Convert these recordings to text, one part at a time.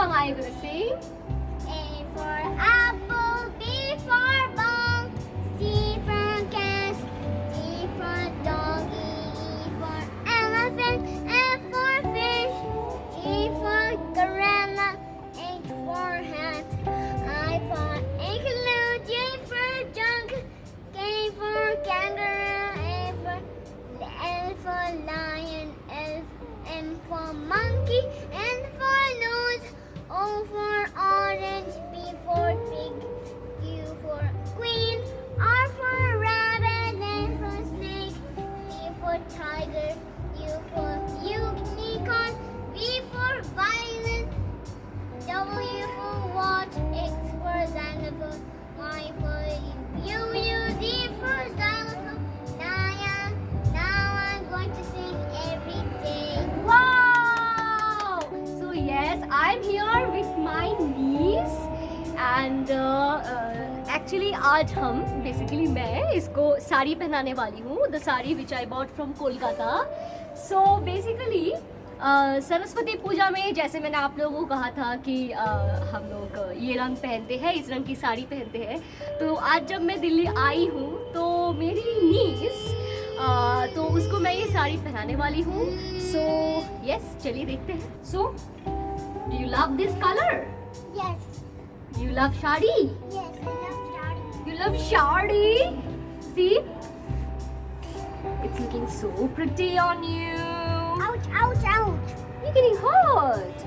song are you gonna sing? A for apple, B for ball, C for cat, D for doggy, E for elephant, F for fish, G for gorilla, H for hat, I for igloo, J for jug, K for kangaroo, L for lion, M for monkey, N for nose, O for orange, P for pig, Q for queen, R for rabbit, S for snake, T for tiger, U for unicorn, V for violin, W for watch, X for xylophone, Y for U, Z for xylophone. Now I'm going to sing every day. Wow! So yes, I'm here with my niece and actually आज हम basically मैं इसको साड़ी पहनाने वाली हूँ. The sari which I bought from Kolkata. So basically Saraswati पूजा में जैसे मैंने आप लोगों को कहा था कि हम लोग ये रंग पहनते हैं, इस रंग की साड़ी पहनते हैं. तो आज जब मैं दिल्ली आई हूँ तो मेरी नीस तो उसको मैं ये साड़ी पहनाने वाली हूँ. सो यस, चलिए देखते हैं. So do you love this colour? Yes, you love sari? yes, I love starting. You love sari? See? It's looking so pretty on you. Ouch, ouch, ouch. You're getting hot.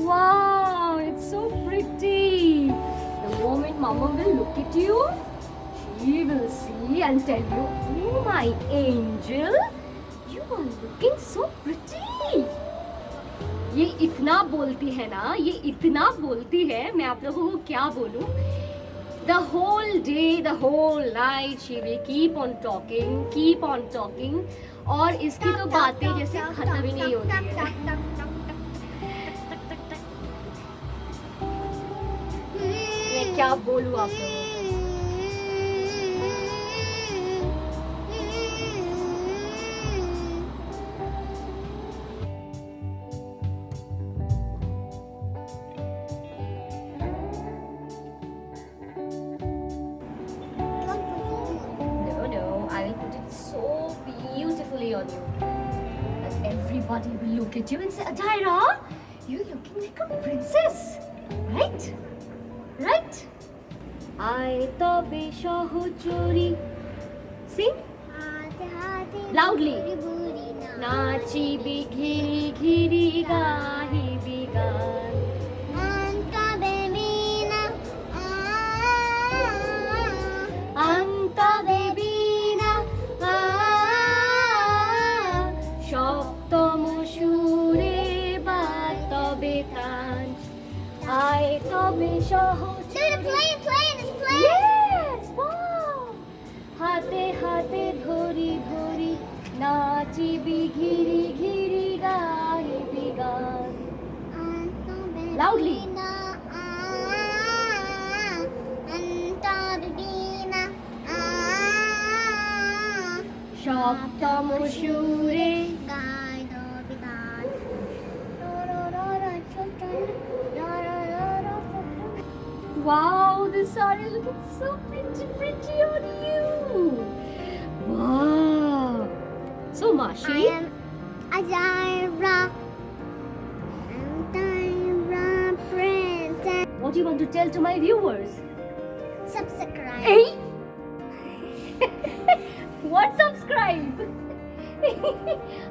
Wow, it's so pretty. The moment Mama will look at you, she will see and tell you, "Oh my angel, you are looking so pretty." ये इतना बोलती है ना, ये इतना बोलती है, मैं आप लोगों को क्या बोलूं. The whole day, the whole night, she will keep on talking. और इसकी तो बातें जैसे खत्म ही नहीं होती है. मैं क्या बोलूं आप लोगों को. No, I will put it so beautifully on you that everybody will look at you and say, Adira, you're looking like a princess, right? Right? I tobe shahojori. Sing loudly. Nachi bigiri giri gahi bigan. Anta bebina shoptomo shure batobe kan. I tobe shahojori. Play, it's playing. Yes! Wow! হাতে হাতে ধরি ধরি নাচিবি ঘিরি ঘিরি গাইবি গান. Loudly. সপ্তম সুরে. Wow, this saree looks so pretty on you. Wow. So I Mashi, am Adira. Princess. what do you want to tell to my viewers? Subscribe. Hey? What subscribe?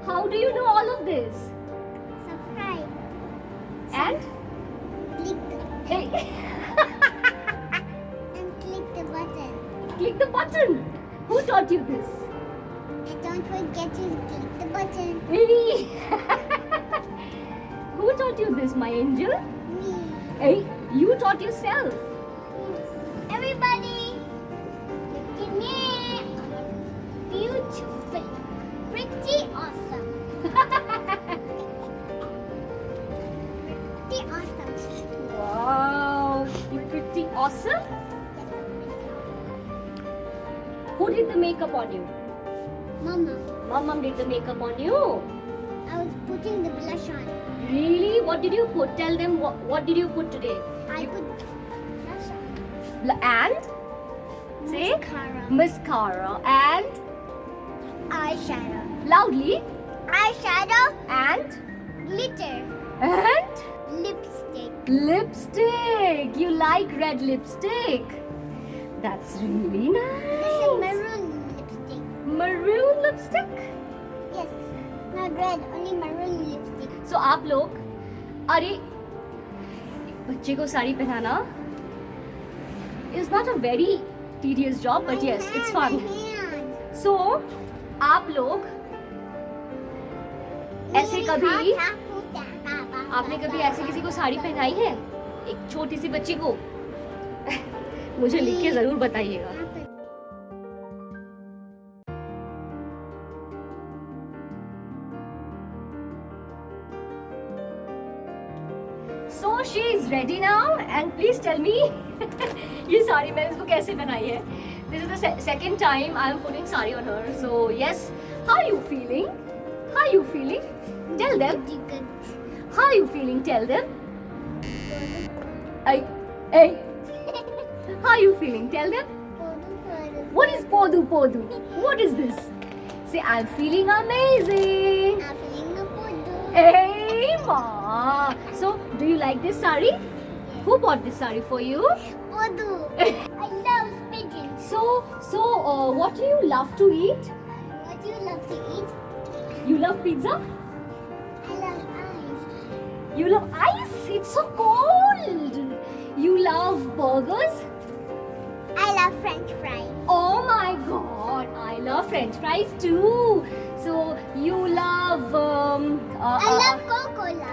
How do you know all of this? Subscribe. And? Click the Hey, and click the button. click the button. Who taught you this? And don't forget to click the button. Hey. Who taught you this, my angel? Me. Hey, you taught yourself. Everybody, give me beautiful, pretty awesome. Pretty awesome. Wow, you're pretty awesome. Who did the makeup on you? Mama, Mom did the makeup on you. I was putting the blush on. Really? What did you put? Tell them what did you put today? I You- put blush on. And say Mascara. mascara and Eyeshadow. loudly Eyeshadow. and Glitter. Lipstick. lipstick. You like red lipstick? That's really This is nice. maroon lipstick. Maroon lipstick. Yes. Not red, only maroon lipstick. So आप लोग अरे बच्चे को साड़ी पहनाना is not a very tedious job, but yes, it's fun. So आप लोग ऐसे कभी आपने कभी ऐसे किसी को साड़ी पहनाई है? एक छोटी सी बच्ची को? मुझे लिख के जरूर बताइएगा. So she is ready now, and please tell me ये साड़ी मैंने इसको कैसे बनाई है? This is the second time I am putting sari on her. So yes, how are you feeling? How are you feeling? Tell them. How are you feeling? Tell them. Hey. How are you feeling? Tell them. What is podu podu? What is this? Say I'm feeling amazing. I'm feeling a podu. Hey ma. So do you like this sari? Who bought this sari for you? Podu. I love pigeons. So what do you love to eat? What do you love to eat? You love pizza? I love ice. You love ice? It's so cold. You love burgers? I love French fries. Oh my god, I love French fries too. So you love I love Coca-Cola.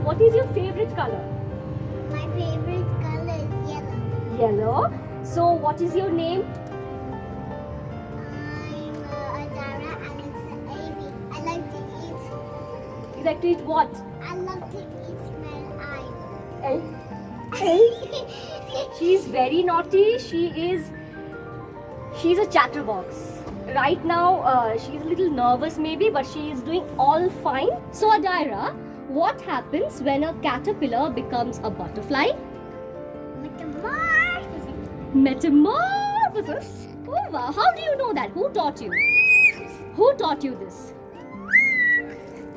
what is your favorite color? My favorite color is yellow. Yellow. So what is your name? I'm Adara and it's an Amy. I like to eat. You like to eat what? I love to eat smell eyes. Hey. She's very naughty. She's a chatterbox. Right now, she's a little nervous maybe, but she is doing all fine. So Adira, what happens when a caterpillar becomes a butterfly? Metamorphosis. Metamorphosis. Oh wow! How do you know that? Who taught you? Who taught you this?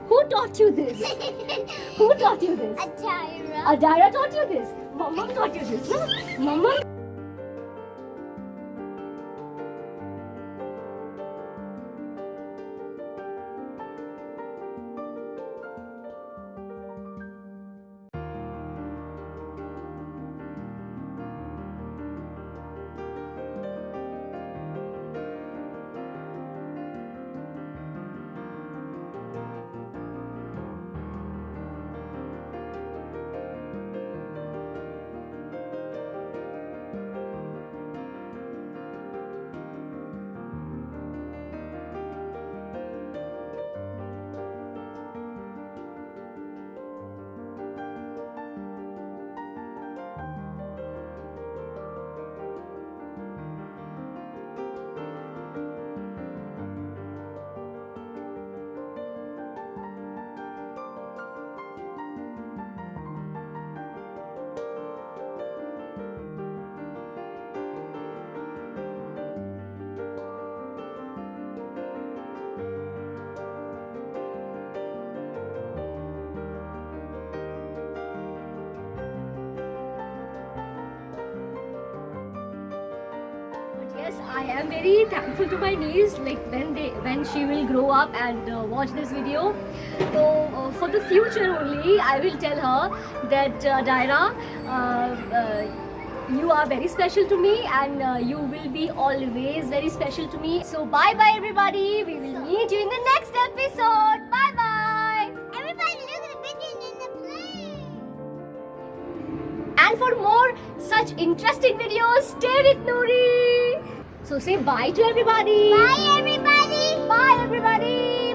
Who taught you this? Who taught you this? Adara. Adira taught you this. Mama taught you this. Huh? Mama. Yes, I am very thankful to my niece. Like when she will grow up and watch this video. So for the future only, I will tell her that Daira, you are very special to me, and you will be always very special to me. So bye bye everybody. We will meet you in the next episode. Bye bye. Everybody look at the pigeon in the plane. And for more such interesting videos, stay with Noori. So say bye to everybody. Bye everybody. Bye everybody.